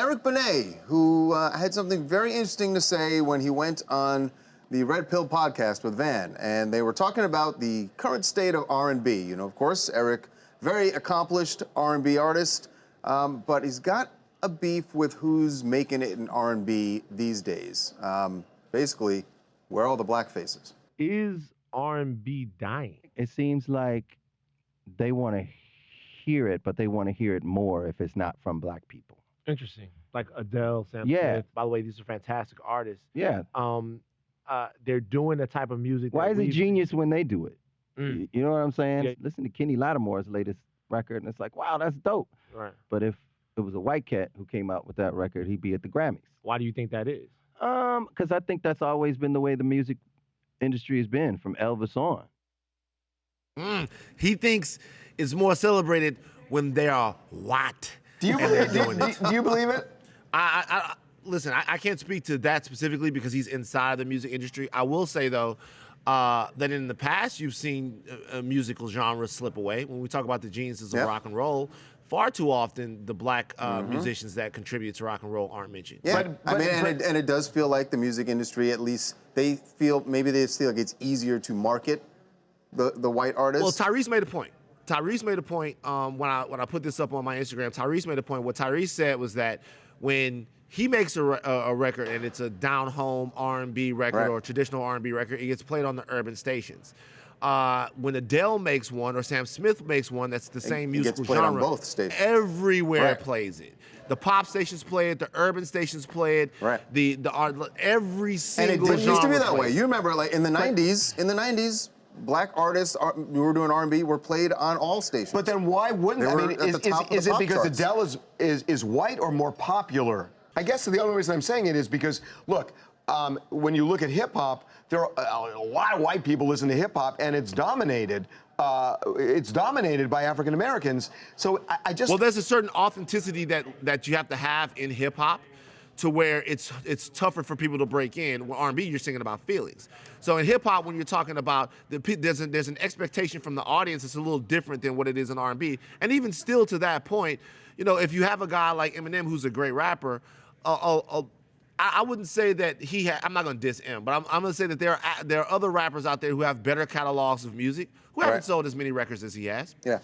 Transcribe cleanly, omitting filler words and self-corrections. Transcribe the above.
Eric Benet, who had something very interesting to say when he went on the Red Pill podcast with Van, and they were talking about the current state of R&B. You know, of course, Eric, very accomplished R&B artist, but he's got a beef with who's making it in R&B these days. Basically, where are all the black faces? Is R&B dying? It seems like they want to hear it, but they want to hear it more if it's not from black people. Interesting. Like Adele, Sam Yeah. Smith. By the way, these are fantastic artists. Yeah. They're doing the type of music. Why is it genius when they do it? Mm. You know what I'm saying? Yeah. Listen to Kenny Lattimore's latest record, and it's like, wow, that's dope. Right. But if it was a white cat who came out with that record, he'd be at the Grammys. Why do you think that is? Because I think that's always been the way the music industry has been, from Elvis on. He thinks it's more celebrated when they are white. Do you believe it? Listen, I can't speak to that specifically because he's inside the music industry. I will say, though, that in the past, you've seen musical genres slip away. When we talk about the geniuses of rock and roll, far too often the black musicians that contribute to rock and roll aren't mentioned. Yeah, and it does feel like the music industry, at least, maybe they feel like it's easier to market the white artists. Well, Tyrese made a point. Tyrese made a point when I put this up on my Instagram. Tyrese made a point. What Tyrese said was that when he makes a record and it's a down-home R&B record or traditional R&B record, it gets played on the urban stations. When Adele makes one or Sam Smith makes one that's the same musical gets played genre, on both stations. Everywhere plays it. The pop stations play it, the urban stations play it, every single genre. And it didn't used to be that way. plays. You remember, like in the '90s, black artists who were doing R&B were played on all stations. But then why wouldn't? I mean, is it because Adele is white or more popular? I guess the only reason I'm saying it is because, look, when you look at hip hop, there are a lot of white people listen to hip hop, and it's dominated. It's dominated by African Americans. So I just there's a certain authenticity that you have to have in hip hop, to where it's tougher for people to break in. With R&B, you're singing about feelings. So in hip hop, when you're talking about there's an expectation from the audience that's a little different than what it is in R&B. And even still to that point, you know, if you have a guy like Eminem who's a great rapper, I wouldn't say that I'm not going to diss him, but I'm going to say that there are other rappers out there who have better catalogs of music who haven't sold as many records as he has. Yeah.